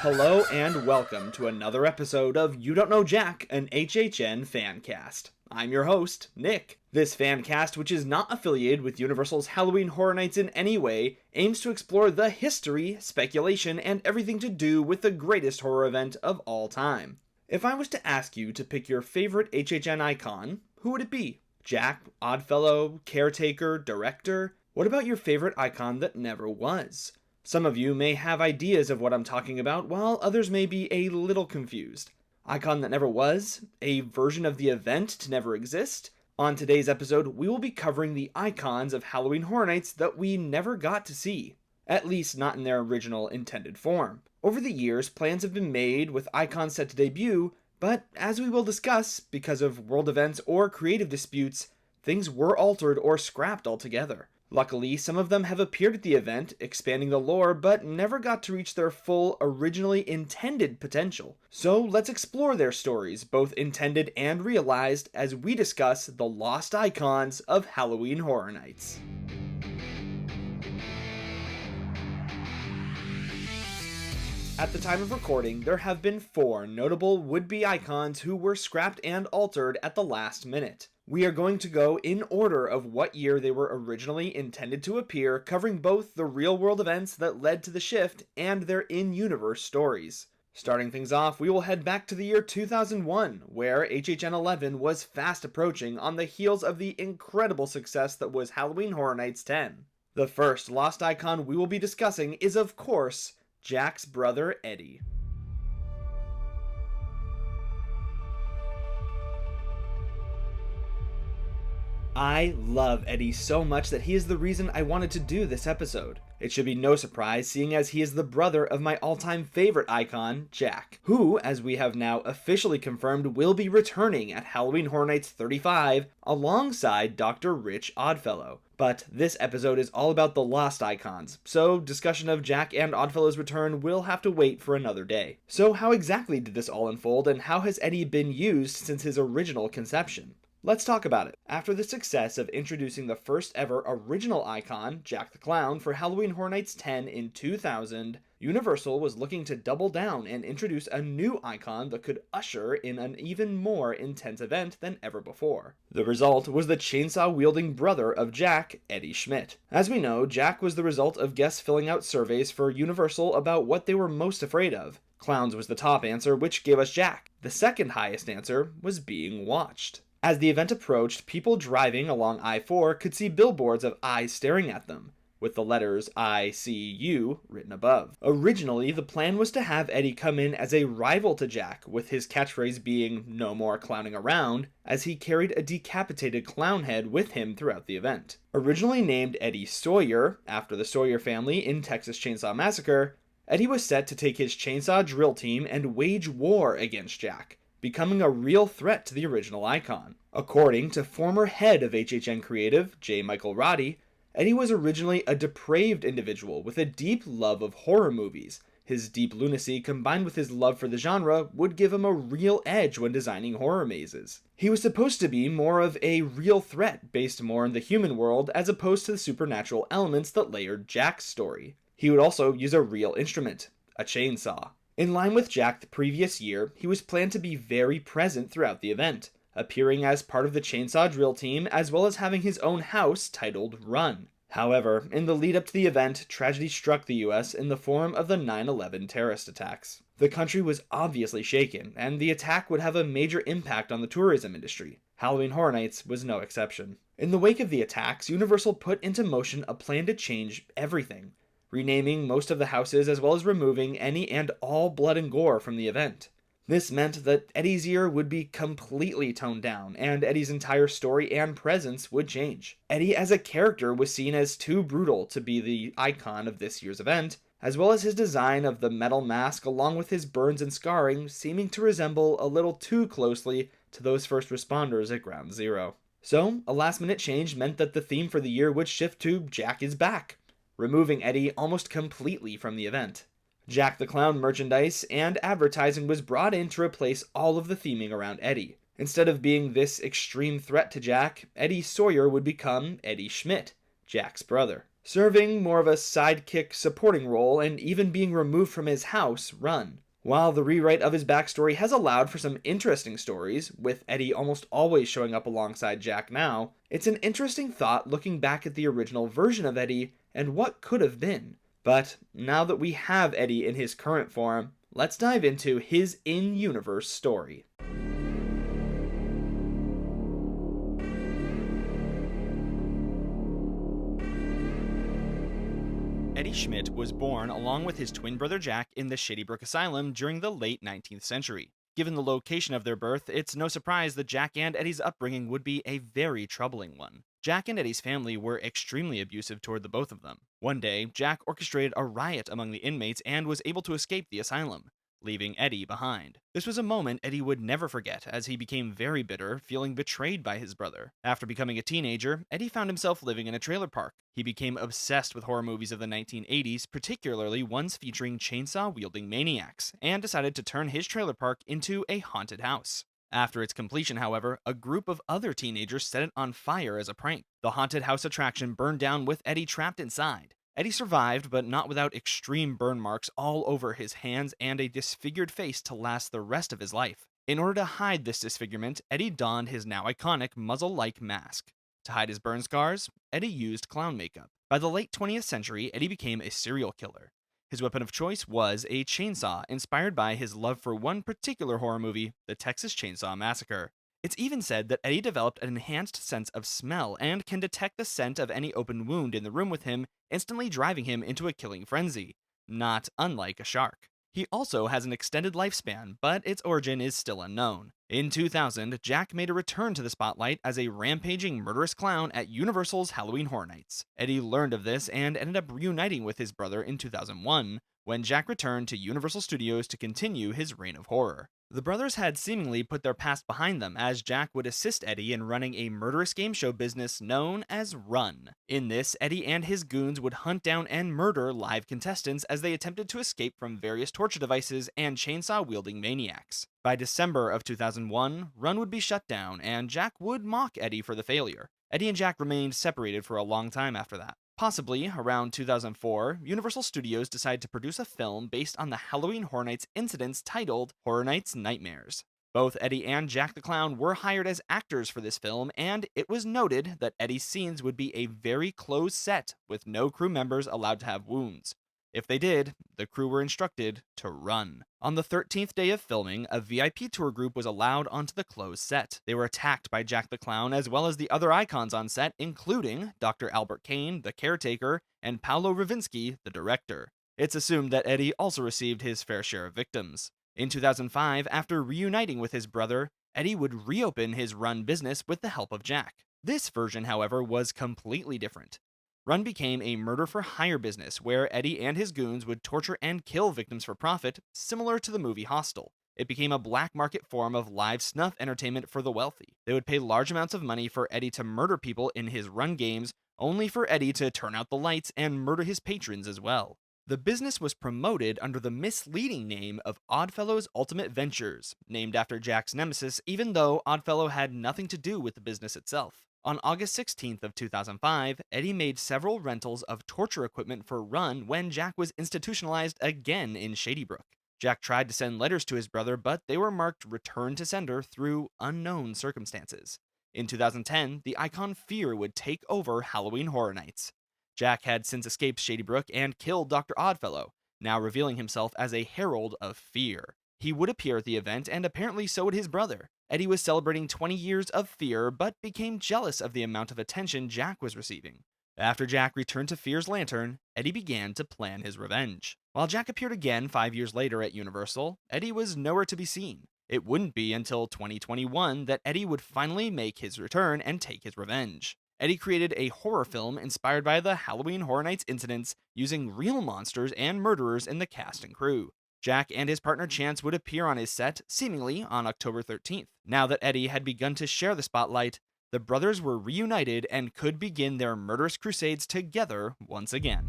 Hello and welcome to another episode of You Don't Know Jack, an HHN fancast. I'm your host, Nick. This fancast, which is not affiliated with Universal's Halloween Horror Nights in any way, aims to explore the history, speculation, and everything to do with the greatest horror event of all time. If I was to ask you to pick your favorite HHN icon, who would it be? Jack, Oddfellow, Caretaker, Director? What about your favorite icon that never was? Some of you may have ideas of what I'm talking about, while others may be a little confused. Icon that never was? A version of the event to never exist? On today's episode, we will be covering the icons of Halloween Horror Nights that we never got to see. At least not in their original intended form. Over the years, plans have been made with icons set to debut, but as we will discuss, because of world events or creative disputes, things were altered or scrapped altogether. Luckily, some of them have appeared at the event, expanding the lore, but never got to reach their full, originally intended potential. So let's explore their stories, both intended and realized, as we discuss the lost icons of Halloween Horror Nights. At the time of recording, there have been 4 notable would-be icons who were scrapped and altered at the last minute. We are going to go in order of what year they were originally intended to appear, covering both the real-world events that led to the shift and their in-universe stories. Starting things off, we will head back to the year 2001, where HHN 11 was fast approaching on the heels of the incredible success that was Halloween Horror Nights 10. The first lost icon we will be discussing is, of course, Jack's brother Eddie. I love Eddie so much that he is the reason I wanted to do this episode. It should be no surprise, seeing as he is the brother of my all-time favorite icon, Jack, who, as we have now officially confirmed, will be returning at Halloween Horror Nights 35 alongside Dr. Rich Oddfellow. But this episode is all about the lost icons, so discussion of Jack and Oddfellow's return will have to wait for another day. So how exactly did this all unfold, and how has Eddie been used since his original conception? Let's talk about it. After the success of introducing the first ever original icon, Jack the Clown, for Halloween Horror Nights 10 in 2000, Universal was looking to double down and introduce a new icon that could usher in an even more intense event than ever before. The result was the chainsaw-wielding brother of Jack, Eddie Schmidt. As we know, Jack was the result of guests filling out surveys for Universal about what they were most afraid of. Clowns was the top answer, which gave us Jack. The second highest answer was being watched. As the event approached, people driving along I-4 could see billboards of eyes staring at them, with the letters I see you written above. Originally, the plan was to have Eddie come in as a rival to Jack, with his catchphrase being "no more clowning around," as he carried a decapitated clown head with him throughout the event. Originally named Eddie Sawyer, after the Sawyer family in Texas Chainsaw Massacre, Eddie was set to take his chainsaw drill team and wage war against Jack, becoming a real threat to the original icon. According to former head of HHN Creative, J. Michael Roddy, Eddie was originally a depraved individual with a deep love of horror movies. His deep lunacy combined with his love for the genre would give him a real edge when designing horror mazes. He was supposed to be more of a real threat based more in the human world as opposed to the supernatural elements that layered Jack's story. He would also use a real instrument, a chainsaw. In line with Jack the previous year, he was planned to be very present throughout the event, appearing as part of the chainsaw drill team as well as having his own house titled Run. However, in the lead up to the event, tragedy struck the US in the form of the 9/11 terrorist attacks. The country was obviously shaken, and the attack would have a major impact on the tourism industry. Halloween Horror Nights was no exception. In the wake of the attacks, Universal put into motion a plan to change everything, renaming most of the houses as well as removing any and all blood and gore from the event. This meant that Eddie's year would be completely toned down, and Eddie's entire story and presence would change. Eddie as a character was seen as too brutal to be the icon of this year's event, as well as his design of the metal mask along with his burns and scarring seeming to resemble a little too closely to those first responders at Ground Zero. So, a last-minute change meant that the theme for the year would shift to Jack is Back, removing Eddie almost completely from the event. Jack the Clown merchandise and advertising was brought in to replace all of the theming around Eddie. Instead of being this extreme threat to Jack, Eddie Sawyer would become Eddie Schmidt, Jack's brother. serving more of a sidekick supporting role and even being removed from his house, Run. While the rewrite of his backstory has allowed for some interesting stories, with Eddie almost always showing up alongside Jack now, it's an interesting thought looking back at the original version of Eddie and what could have been. But now that we have Eddie in his current form, let's dive into his in-universe story. Eddie Schmidt was born along with his twin brother Jack in the Shady Brook Asylum during the late 19th century. Given the location of their birth, it's no surprise that Jack and Eddie's upbringing would be a very troubling one. Jack and Eddie's family were extremely abusive toward the both of them. One day, Jack orchestrated a riot among the inmates and was able to escape the asylum, leaving Eddie behind. This was a moment Eddie would never forget, as he became very bitter, feeling betrayed by his brother. After becoming a teenager, Eddie found himself living in a trailer park. He became obsessed with horror movies of the 1980s, particularly ones featuring chainsaw-wielding maniacs, and decided to turn his trailer park into a haunted house. After its completion, however, a group of other teenagers set it on fire as a prank. The haunted house attraction burned down with Eddie trapped inside. Eddie survived, but not without extreme burn marks all over his hands and a disfigured face to last the rest of his life. In order to hide this disfigurement, Eddie donned his now iconic muzzle-like mask. To hide his burn scars, Eddie used clown makeup. By the late 20th century, Eddie became a serial killer. His weapon of choice was a chainsaw, inspired by his love for one particular horror movie, the Texas Chainsaw Massacre. It's even said that Eddie developed an enhanced sense of smell and can detect the scent of any open wound in the room with him, instantly driving him into a killing frenzy, not unlike a shark. He also has an extended lifespan, but its origin is still unknown. In 2000, Jack made a return to the spotlight as a rampaging murderous clown at Universal's Halloween Horror Nights. Eddie learned of this and ended up reuniting with his brother in 2001, when Jack returned to Universal Studios to continue his reign of horror. The brothers had seemingly put their past behind them, as Jack would assist Eddie in running a murderous game show business known as Run. In this, Eddie and his goons would hunt down and murder live contestants as they attempted to escape from various torture devices and chainsaw-wielding maniacs. By December of 2001, Run would be shut down, and Jack would mock Eddie for the failure. Eddie and Jack remained separated for a long time after that. Possibly around 2004, Universal Studios decided to produce a film based on the Halloween Horror Nights incidents titled Horror Nights Nightmares. Both Eddie and Jack the Clown were hired as actors for this film, and it was noted that Eddie's scenes would be a very closed set, with no crew members allowed to have wounds. If they did, the crew were instructed to run. On the 13th day of filming, a VIP tour group was allowed onto the closed set. They were attacked by Jack the Clown as well as the other icons on set, including Dr. Albert Kane, the caretaker, and Paolo Ravinsky, the director. It's assumed that Eddie also received his fair share of victims. In 2005, after reuniting with his brother, Eddie would reopen his Run business with the help of Jack. This version, however, was completely different. Run became a murder-for-hire business where Eddie and his goons would torture and kill victims for profit, similar to the movie Hostel. It became a black market form of live snuff entertainment for the wealthy. They would pay large amounts of money for Eddie to murder people in his Run games, only for Eddie to turn out the lights and murder his patrons as well. The business was promoted under the misleading name of Oddfellow's Ultimate Ventures, named after Jack's nemesis, even though Oddfellow had nothing to do with the business itself. On August 16th of 2005, Eddie made several rentals of torture equipment for Run when Jack was institutionalized again in Shady Brook. Jack tried to send letters to his brother, but they were marked return to sender through unknown circumstances. In 2010, the icon Fear would take over Halloween Horror Nights. Jack had since escaped Shady Brook and killed Dr. Oddfellow, now revealing himself as a herald of fear. He would appear at the event, and apparently so would his brother. Eddie was celebrating 20 years of Fear, but became jealous of the amount of attention Jack was receiving. After Jack returned to Fear's lantern, Eddie began to plan his revenge. While Jack appeared again 5 years later at Universal, Eddie was nowhere to be seen. It wouldn't be until 2021 that Eddie would finally make his return and take his revenge. Eddie created a horror film inspired by the Halloween Horror Nights incidents, using real monsters and murderers in the cast and crew. Jack and his partner Chance would appear on his set, seemingly on October 13th. Now that Eddie had begun to share the spotlight, the brothers were reunited and could begin their murderous crusades together once again.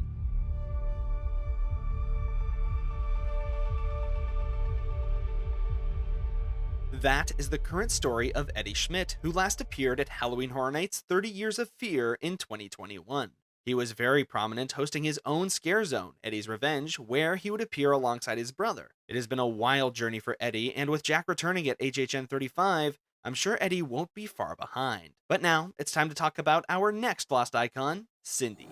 That is the current story of Eddie Schmidt, who last appeared at Halloween Horror Nights 30 Years of Fear in 2021. He was very prominent, hosting his own scare zone, Eddie's Revenge, where he would appear alongside his brother. It has been a wild journey for Eddie, and with Jack returning at HHN 35, I'm sure Eddie won't be far behind. But now, it's time to talk about our next lost icon, Cindy.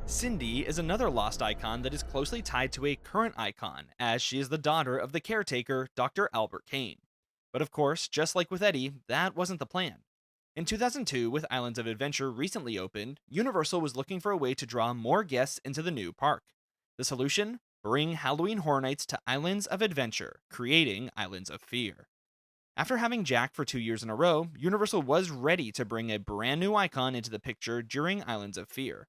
Cindy is another lost icon that is closely tied to a current icon, as she is the daughter of the caretaker, Dr. Albert Kane. But of course, just like with Eddie, that wasn't the plan. In 2002, with Islands of Adventure recently opened, Universal was looking for a way to draw more guests into the new park. The solution? Bring Halloween Horror Nights to Islands of Adventure, creating Islands of Fear. After having Jack for 2 years in a row, Universal was ready to bring a brand new icon into the picture during Islands of Fear.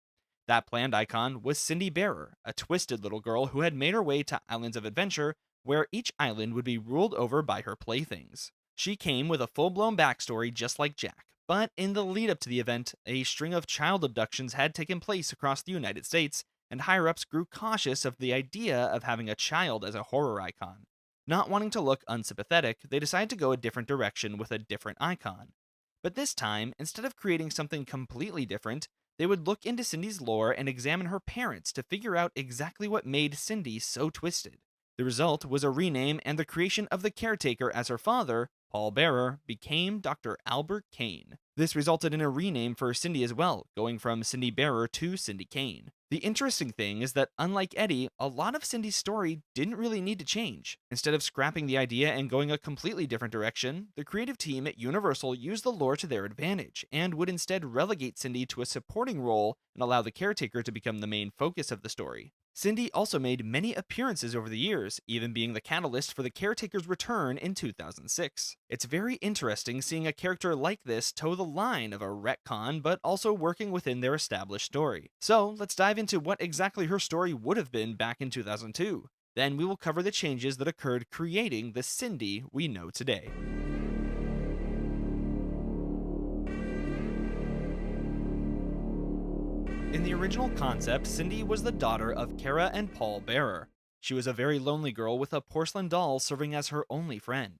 That planned icon was Cindy Bearer, a twisted little girl who had made her way to Islands of Adventure, where each island would be ruled over by her playthings. She came with a full blown backstory just like Jack, but in the lead up to the event, a string of child abductions had taken place across the United States, and higher ups grew cautious of the idea of having a child as a horror icon. Not wanting to look unsympathetic, they decided to go a different direction with a different icon. But this time, instead of creating something completely different, they would look into Cindy's lore and examine her parents to figure out exactly what made Cindy so twisted. The result was a rename and the creation of the caretaker as her father, Paul Bearer, became Dr. Albert Kane. This resulted in a rename for Cindy as well, going from Cindy Bearer to Cindy Kane. The interesting thing is that, unlike Eddie, a lot of Cindy's story didn't really need to change. Instead of scrapping the idea and going a completely different direction, the creative team at Universal used the lore to their advantage, and would instead relegate Cindy to a supporting role and allow the caretaker to become the main focus of the story. Cindy also made many appearances over the years, even being the catalyst for the caretaker's return in 2006. It's very interesting seeing a character like this toe the line of a retcon, but also working within their established story. So, let's dive into what exactly her story would have been back in 2002. Then we will cover the changes that occurred creating the Cindy we know today. In the original concept, Cindy was the daughter of Kara and Paul Bearer. She was a very lonely girl with a porcelain doll serving as her only friend.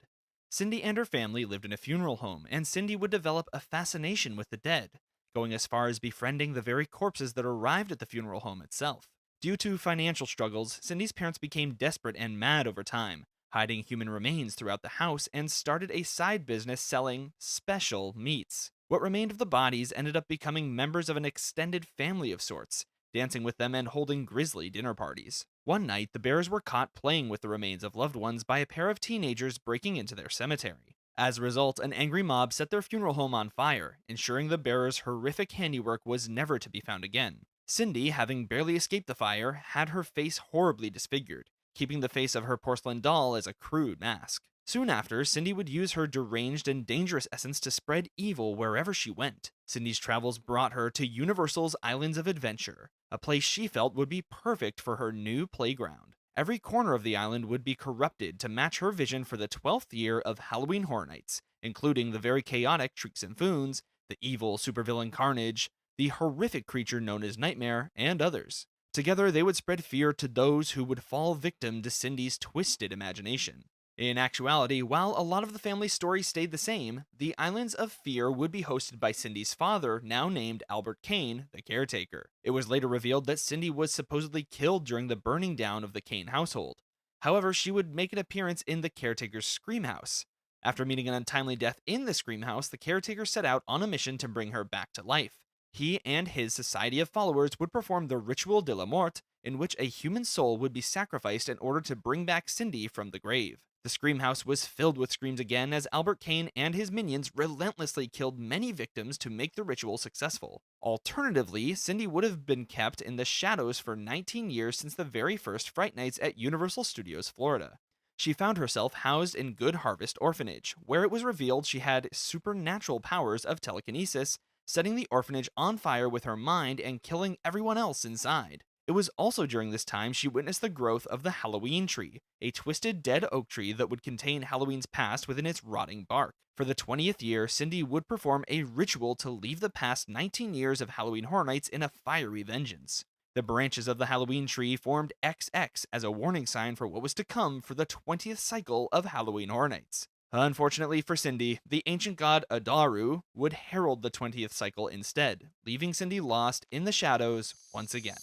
Cindy and her family lived in a funeral home, and Cindy would develop a fascination with the dead, going as far as befriending the very corpses that arrived at the funeral home itself. Due to financial struggles, Cindy's parents became desperate and mad over time, hiding human remains throughout the house and started a side business selling special meats. What remained of the bodies ended up becoming members of an extended family of sorts, dancing with them and holding grisly dinner parties. One night, the Bears were caught playing with the remains of loved ones by a pair of teenagers breaking into their cemetery. As a result, an angry mob set their funeral home on fire, ensuring the Bears' horrific handiwork was never to be found again. Cindy, having barely escaped the fire, had her face horribly disfigured, keeping the face of her porcelain doll as a crude mask. Soon after, Cindy would use her deranged and dangerous essence to spread evil wherever she went. Cindy's travels brought her to Universal's Islands of Adventure, a place she felt would be perfect for her new playground. Every corner of the island would be corrupted to match her vision for the 12th year of Halloween Horror Nights, including the very chaotic Treeks and Foons, the evil supervillain Carnage, the horrific creature known as Nightmare, and others. Together, they would spread fear to those who would fall victim to Cindy's twisted imagination. In actuality, while a lot of the family story stayed the same, the Islands of Fear would be hosted by Cindy's father, now named Albert Kane, the caretaker. It was later revealed that Cindy was supposedly killed during the burning down of the Kane household. However, she would make an appearance in the caretaker's Scream House. After meeting an untimely death in the Scream House, the caretaker set out on a mission to bring her back to life. He and his society of followers would perform the Ritual de la Mort, in which a human soul would be sacrificed in order to bring back Cindy from the grave. The Scream House was filled with screams again as Albert Kane and his minions relentlessly killed many victims to make the ritual successful. Alternatively, Cindy would have been kept in the shadows for 19 years since the very first Fright Nights at Universal Studios Florida. She found herself housed in Good Harvest Orphanage, where it was revealed she had supernatural powers of telekinesis, setting the orphanage on fire with her mind and killing everyone else inside. It was also during this time she witnessed the growth of the Halloween tree, a twisted dead oak tree that would contain Halloween's past within its rotting bark. For the 20th year, Cindy would perform a ritual to leave the past 19 years of Halloween Horror Nights in a fiery vengeance. The branches of the Halloween tree formed XX as a warning sign for what was to come for the 20th cycle of Halloween Horror Nights. Unfortunately for Cindy, the ancient god Adaru would herald the 20th cycle instead, leaving Cindy lost in the shadows once again.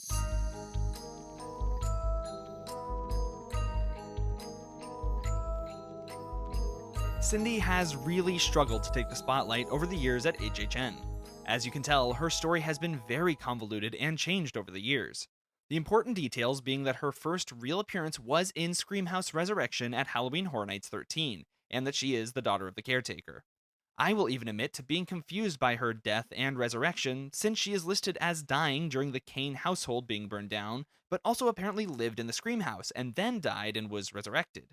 Cindy has really struggled to take the spotlight over the years at HHN. As you can tell, her story has been very convoluted and changed over the years. The important details being that her first real appearance was in Screamhouse Resurrection at Halloween Horror Nights 13, and that she is the daughter of the caretaker. I will even admit to being confused by her death and resurrection, since she is listed as dying during the Kane household being burned down, but also apparently lived in the Scream House and then died and was resurrected.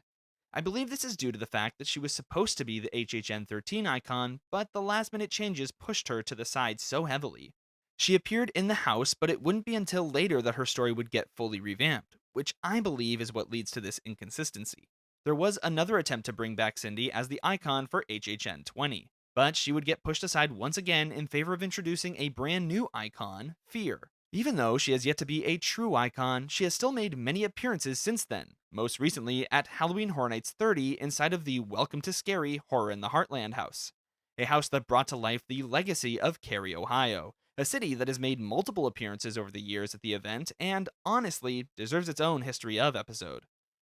I believe this is due to the fact that she was supposed to be the HHN 13 icon, but the last minute changes pushed her to the side so heavily. She appeared in the house, but it wouldn't be until later that her story would get fully revamped, which I believe is what leads to this inconsistency. There was another attempt to bring back Cindy as the icon for HHN 20, but she would get pushed aside once again in favor of introducing a brand new icon, Fear. Even though she has yet to be a true icon, she has still made many appearances since then, most recently at Halloween Horror Nights 30 inside of the Welcome to Scary Horror in the Heartland house, a house that brought to life the legacy of Cary, Ohio, a city that has made multiple appearances over the years at the event and, honestly, deserves its own History of episode.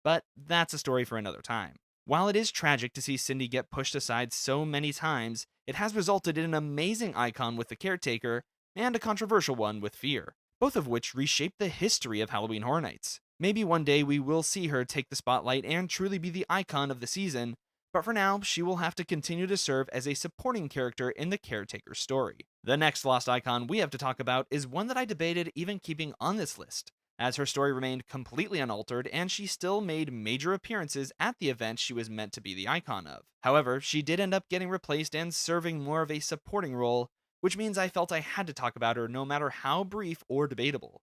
But that's a story for another time. While it is tragic to see Cindy get pushed aside so many times, it has resulted in an amazing icon with the caretaker and a controversial one with Fear, both of which reshaped the history of Halloween Horror Nights. Maybe one day we will see her take the spotlight and truly be the icon of the season, but for now, she will have to continue to serve as a supporting character in the caretaker's story. The next lost icon we have to talk about is one that I debated even keeping on this list, as her story remained completely unaltered and she still made major appearances at the event she was meant to be the icon of. However, she did end up getting replaced and serving more of a supporting role, which means I felt I had to talk about her no matter how brief or debatable.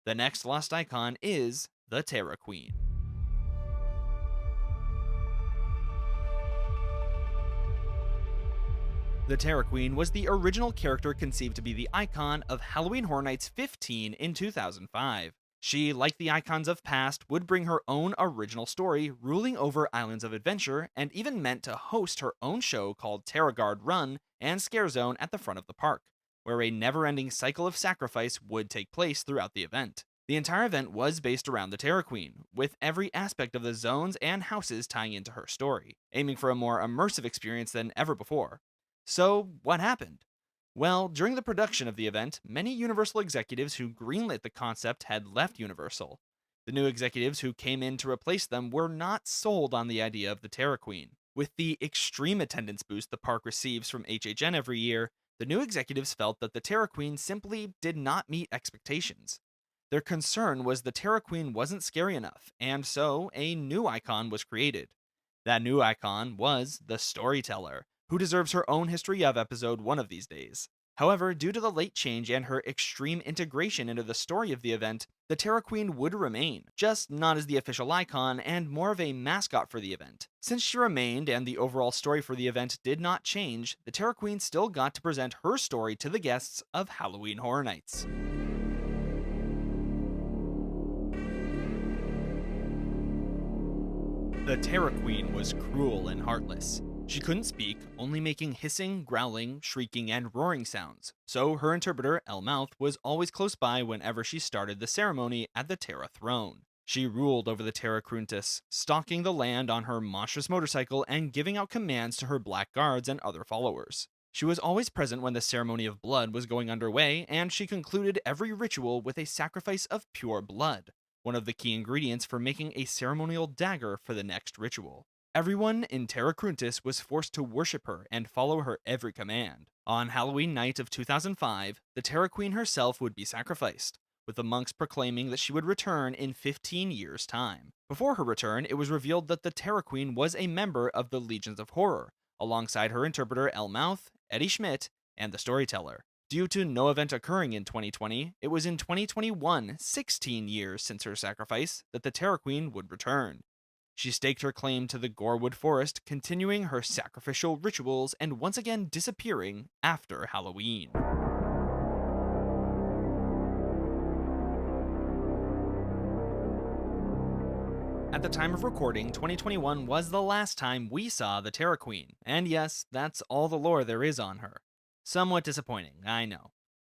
The next lost icon is the Terror Queen. The Terror Queen was the original character conceived to be the icon of Halloween Horror Nights 15 in 2005. She, like the icons of past, would bring her own original story, ruling over islands of adventure, and even meant to host her own show called Terror Guard Run and Scare Zone at the front of the park, where a never-ending cycle of sacrifice would take place throughout the event. The entire event was based around the Terror Queen, with every aspect of the zones and houses tying into her story, aiming for a more immersive experience than ever before. So, what happened? Well, during the production of the event, many Universal executives who greenlit the concept had left Universal. The new executives who came in to replace them were not sold on the idea of the Terror Queen. With the extreme attendance boost the park receives from HHN every year, the new executives felt that the Terror Queen simply did not meet expectations. Their concern was the Terror Queen wasn't scary enough, and so a new icon was created. That new icon was the Storyteller, who deserves her own History of episode one of these days. However, due to the late change and her extreme integration into the story of the event, the Terror Queen would remain, just not as the official icon and more of a mascot for the event. Since she remained and the overall story for the event did not change, the Terror Queen still got to present her story to the guests of Halloween Horror Nights. The Terror Queen was cruel and heartless. She couldn't speak, only making hissing, growling, shrieking, and roaring sounds, so her interpreter, Elmouth, was always close by whenever she started the ceremony at the Terra Throne. She ruled over the Terra Cruntus, stalking the land on her monstrous motorcycle and giving out commands to her black guards and other followers. She was always present when the ceremony of blood was going underway, and she concluded every ritual with a sacrifice of pure blood, one of the key ingredients for making a ceremonial dagger for the next ritual. Everyone in Terra Cruntus was forced to worship her and follow her every command. On Halloween night of 2005, the Terror Queen herself would be sacrificed, with the monks proclaiming that she would return in 15 years' time. Before her return, it was revealed that the Terror Queen was a member of the Legions of Horror, alongside her interpreter Elmouth, Eddie Schmidt, and the Storyteller. Due to no event occurring in 2020, it was in 2021, 16 years since her sacrifice, that the Terror Queen would return. She staked her claim to the Gorewood Forest, continuing her sacrificial rituals and once again disappearing after Halloween. At the time of recording, 2021 was the last time we saw the Terra Queen, and yes, that's all the lore there is on her. Somewhat disappointing, I know.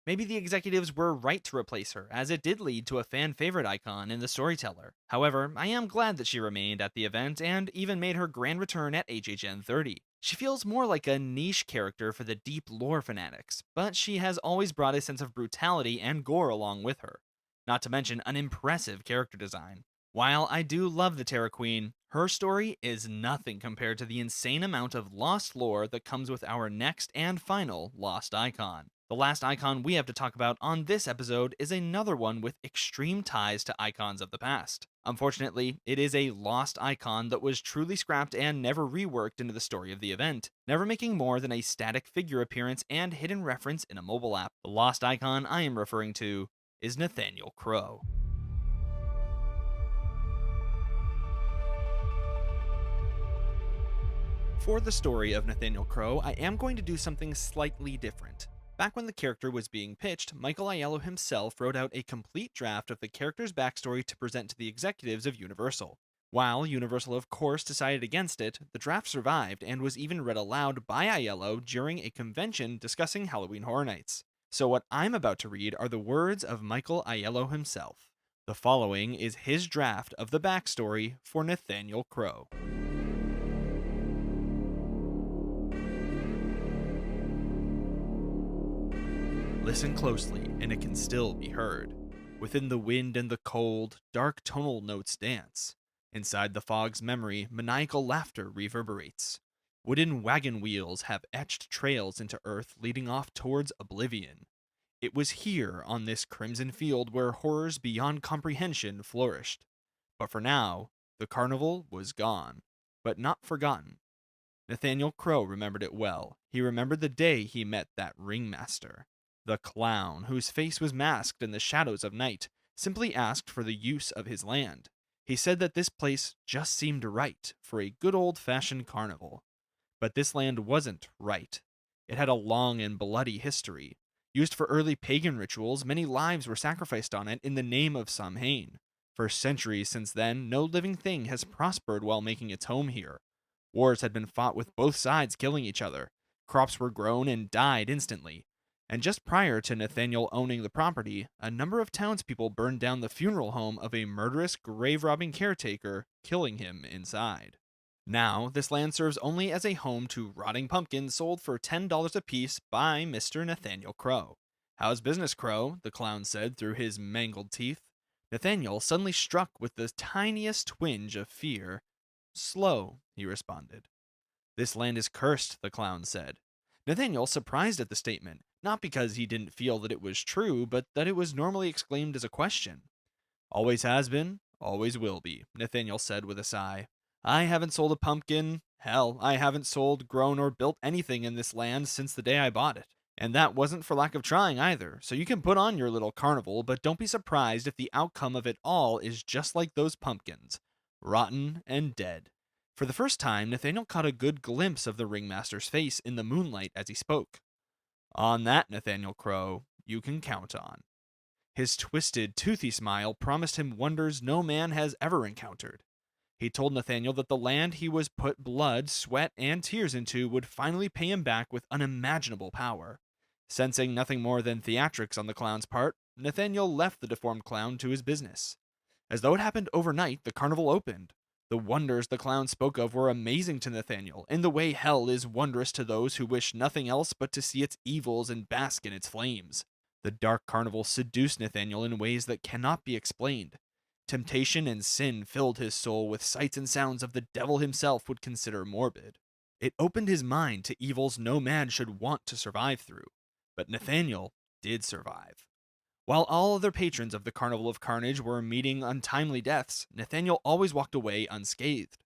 Maybe the executives were right to replace her, as it did lead to a fan favorite icon in the Storyteller. However, I am glad that she remained at the event and even made her grand return at HHN 30. She feels more like a niche character for the deep lore fanatics, but she has always brought a sense of brutality and gore along with her. Not to mention an impressive character design. While I do love the Terra Queen, her story is nothing compared to the insane amount of lost lore that comes with our next and final lost icon. The last icon we have to talk about on this episode is another one with extreme ties to icons of the past. Unfortunately, it is a lost icon that was truly scrapped and never reworked into the story of the event, never making more than a static figure appearance and hidden reference in a mobile app. The lost icon I am referring to is Nathaniel Crow. For the story of Nathaniel Crow, I am going to do something slightly different. Back when the character was being pitched, Michael Aiello himself wrote out a complete draft of the character's backstory to present to the executives of Universal. While Universal of course decided against it, the draft survived and was even read aloud by Aiello during a convention discussing Halloween Horror Nights. So what I'm about to read are the words of Michael Aiello himself. The following is his draft of the backstory for Nathaniel Crow. Listen closely, and it can still be heard. Within the wind and the cold, dark tonal notes dance. Inside the fog's memory, maniacal laughter reverberates. Wooden wagon wheels have etched trails into earth leading off towards oblivion. It was here, on this crimson field, where horrors beyond comprehension flourished. But for now, the carnival was gone, but not forgotten. Nathaniel Crow remembered it well. He remembered the day he met that ringmaster. The clown, whose face was masked in the shadows of night, simply asked for the use of his land. He said that this place just seemed right for a good old-fashioned carnival. But this land wasn't right. It had a long and bloody history. Used for early pagan rituals, many lives were sacrificed on it in the name of Samhain. For centuries since then, no living thing has prospered while making its home here. Wars had been fought with both sides killing each other. Crops were grown and died instantly. And just prior to Nathaniel owning the property, a number of townspeople burned down the funeral home of a murderous grave-robbing caretaker, killing him inside. Now, this land serves only as a home to rotting pumpkins sold for $10 apiece by Mr. Nathaniel Crow. "How's business, Crow?" the clown said through his mangled teeth. Nathaniel, suddenly struck with the tiniest twinge of fear. "Slow," he responded. "This land is cursed," the clown said. Nathaniel, surprised at the statement, not because he didn't feel that it was true, but that it was normally exclaimed as a question. "Always has been, always will be," Nathaniel said with a sigh. "I haven't sold a pumpkin. Hell, I haven't sold, grown, or built anything in this land since the day I bought it. And that wasn't for lack of trying either, so you can put on your little carnival, but don't be surprised if the outcome of it all is just like those pumpkins. Rotten and dead." For the first time, Nathaniel caught a good glimpse of the ringmaster's face in the moonlight as he spoke. "On that, Nathaniel Crow, you can count on." His twisted, toothy smile promised him wonders no man has ever encountered. He told Nathaniel that the land he was put blood, sweat, and tears into would finally pay him back with unimaginable power. Sensing nothing more than theatrics on the clown's part, Nathaniel left the deformed clown to his business. As though it happened overnight, the carnival opened. The wonders the clown spoke of were amazing to Nathaniel, in the way hell is wondrous to those who wish nothing else but to see its evils and bask in its flames. The dark carnival seduced Nathaniel in ways that cannot be explained. Temptation and sin filled his soul with sights and sounds of the devil himself would consider morbid. It opened his mind to evils no man should want to survive through. But Nathaniel did survive. While all other patrons of the Carnival of Carnage were meeting untimely deaths, Nathaniel always walked away unscathed.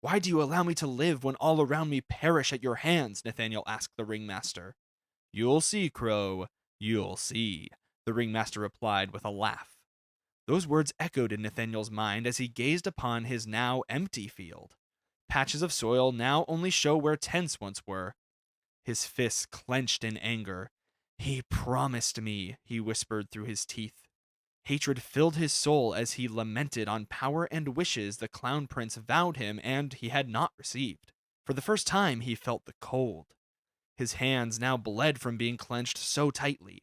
"Why do you allow me to live when all around me perish at your hands?" Nathaniel asked the ringmaster. "You'll see, Crow, you'll see," the ringmaster replied with a laugh. Those words echoed in Nathaniel's mind as he gazed upon his now empty field. Patches of soil now only show where tents once were. His fists clenched in anger. "He promised me," he whispered through his teeth. Hatred filled his soul as he lamented on power and wishes the Clown Prince vowed him and he had not received. For the first time, he felt the cold. His hands now bled from being clenched so tightly.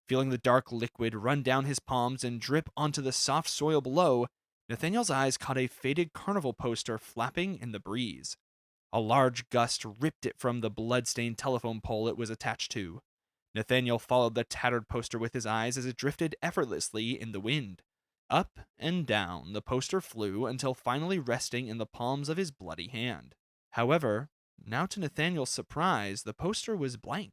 Feeling the dark liquid run down his palms and drip onto the soft soil below, Nathaniel's eyes caught a faded carnival poster flapping in the breeze. A large gust ripped it from the blood-stained telephone pole it was attached to. Nathaniel followed the tattered poster with his eyes as it drifted effortlessly in the wind. Up and down the poster flew until finally resting in the palms of his bloody hand. However, now to Nathaniel's surprise, the poster was blank.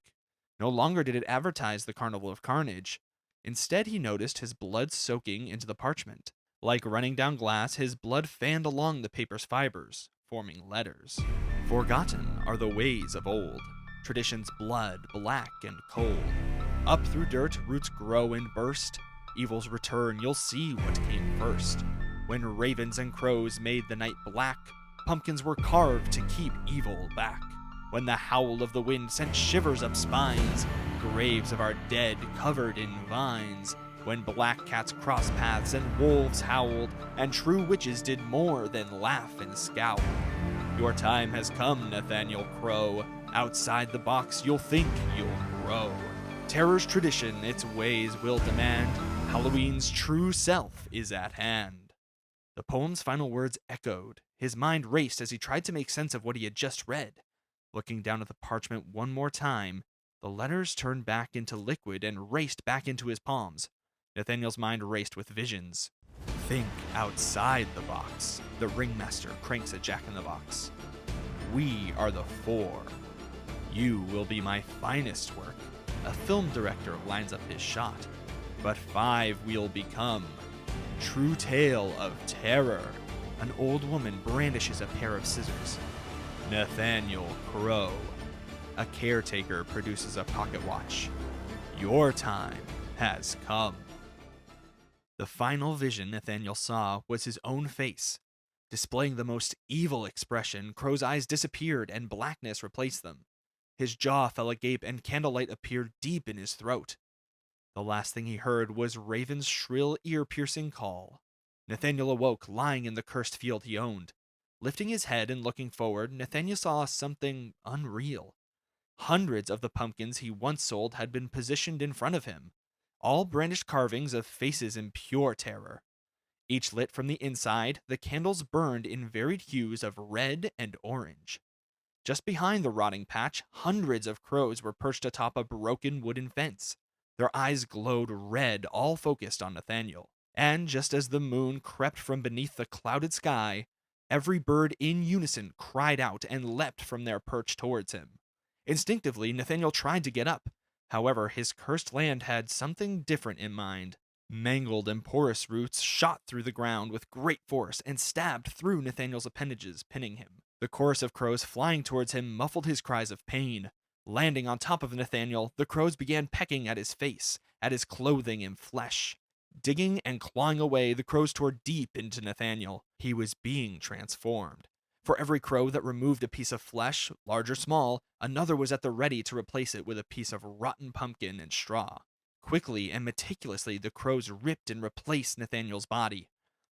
No longer did it advertise the Carnival of Carnage. Instead, he noticed his blood soaking into the parchment. Like running down glass, his blood fanned along the paper's fibers, forming letters. Forgotten are the ways of old, tradition's blood black and cold. Up through dirt, roots grow and burst. Evil's return, you'll see what came first. When ravens and crows made the night black, pumpkins were carved to keep evil back. When the howl of the wind sent shivers up spines, graves of our dead covered in vines. When black cats crossed paths and wolves howled, and true witches did more than laugh and scowl. Your time has come, Nathaniel Crow. Outside the box, you'll think you'll grow. Terror's tradition, its ways will demand. Halloween's true self is at hand. The poem's final words echoed. His mind raced as he tried to make sense of what he had just read. Looking down at the parchment one more time, the letters turned back into liquid and raced back into his palms. Nathaniel's mind raced with visions. Think outside the box. The ringmaster cranks a jack-in-the-box. We are the four. You will be my finest work. A film director lines up his shot. But five we'll become. True tale of terror. An old woman brandishes a pair of scissors. Nathaniel Crow. A caretaker produces a pocket watch. Your time has come. The final vision Nathaniel saw was his own face. Displaying the most evil expression, Crow's eyes disappeared and blackness replaced them. His jaw fell agape and candlelight appeared deep in his throat. The last thing he heard was Raven's shrill, ear-piercing call. Nathaniel awoke, lying in the cursed field he owned. Lifting his head and looking forward, Nathaniel saw something unreal. Hundreds of the pumpkins he once sold had been positioned in front of him, all brandished carvings of faces in pure terror. Each lit from the inside, the candles burned in varied hues of red and orange. Just behind the rotting patch, hundreds of crows were perched atop a broken wooden fence. Their eyes glowed red, all focused on Nathaniel. And just as the moon crept from beneath the clouded sky, every bird in unison cried out and leapt from their perch towards him. Instinctively, Nathaniel tried to get up. However, his cursed land had something different in mind. Mangled and porous roots shot through the ground with great force and stabbed through Nathaniel's appendages, pinning him. The chorus of crows flying towards him muffled his cries of pain. Landing on top of Nathaniel, the crows began pecking at his face, at his clothing and flesh. Digging and clawing away, the crows tore deep into Nathaniel. He was being transformed. For every crow that removed a piece of flesh, large or small, another was at the ready to replace it with a piece of rotten pumpkin and straw. Quickly and meticulously, the crows ripped and replaced Nathaniel's body.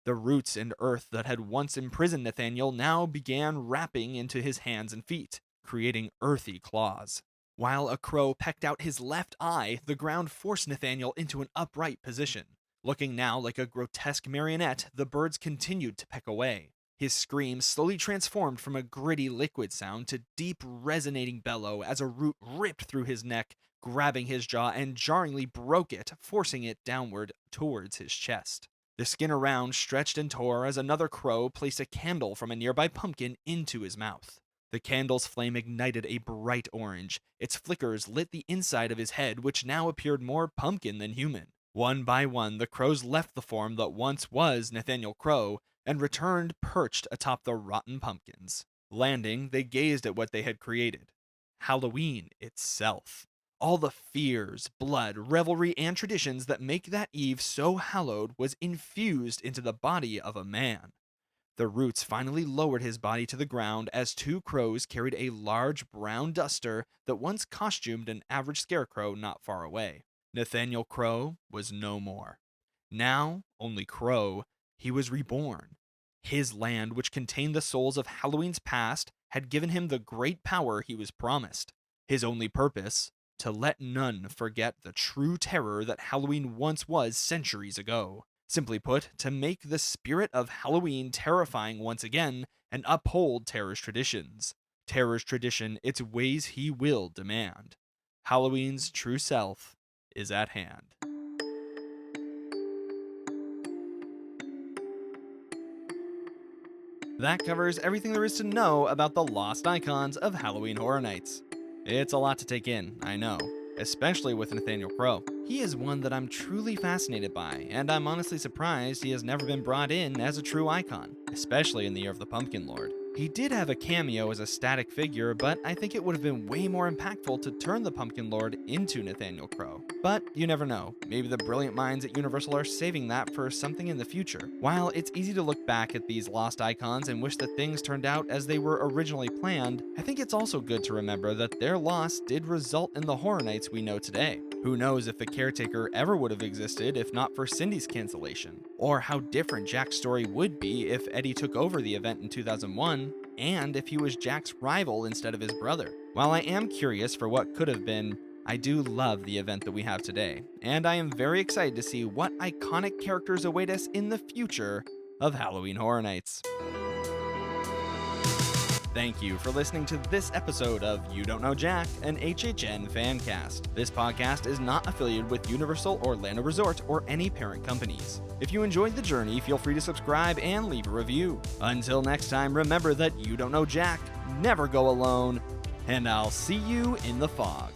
The roots and earth that had once imprisoned Nathaniel now began wrapping into his hands and feet, creating earthy claws. While a crow pecked out his left eye, the ground forced Nathaniel into an upright position. Looking now like a grotesque marionette, the birds continued to peck away. His scream slowly transformed from a gritty liquid sound to deep resonating bellow as a root ripped through his neck, grabbing his jaw and jarringly broke it, forcing it downward towards his chest. The skin around stretched and tore as another crow placed a candle from a nearby pumpkin into his mouth. The candle's flame ignited a bright orange. Its flickers lit the inside of his head, which now appeared more pumpkin than human. One by one, the crows left the form that once was Nathaniel Crow and returned perched atop the rotten pumpkins. Landing, they gazed at what they had created. Halloween itself. All the fears, blood, revelry, and traditions that make that eve so hallowed was infused into the body of a man. The roots finally lowered his body to the ground as two crows carried a large brown duster that once costumed an average scarecrow not far away. Nathaniel Crow was no more. Now, only Crow, he was reborn. His land, which contained the souls of Halloween's past, had given him the great power he was promised. His only purpose? To let none forget the true terror that Halloween once was centuries ago. Simply put, to make the spirit of Halloween terrifying once again and uphold Terror's traditions. Terror's tradition, its ways he will demand. Halloween's true self is at hand. That covers everything there is to know about the lost icons of Halloween Horror Nights. It's a lot to take in, I know, especially with Nathaniel Crow. He is one that I'm truly fascinated by, and I'm honestly surprised he has never been brought in as a true icon, especially in the Year of the Pumpkin Lord. He did have a cameo as a static figure, but I think it would have been way more impactful to turn the Pumpkin Lord into Nathaniel Crow. But you never know, maybe the brilliant minds at Universal are saving that for something in the future. While it's easy to look back at these lost icons and wish that things turned out as they were originally planned, I think it's also good to remember that their loss did result in the Horror Nights we know today. Who knows if the caretaker ever would have existed if not for Cindy's cancellation, or how different Jack's story would be if Eddie took over the event in 2001, and if he was Jack's rival instead of his brother. While I am curious for what could have been, I do love the event that we have today, and I am very excited to see what iconic characters await us in the future of Halloween Horror Nights. Thank you for listening to this episode of You Don't Know Jack, an HHN fancast. This podcast is not affiliated with Universal Orlando Resort or any parent companies. If you enjoyed the journey, feel free to subscribe and leave a review. Until next time, remember that you don't know Jack, never go alone, and I'll see you in the fog.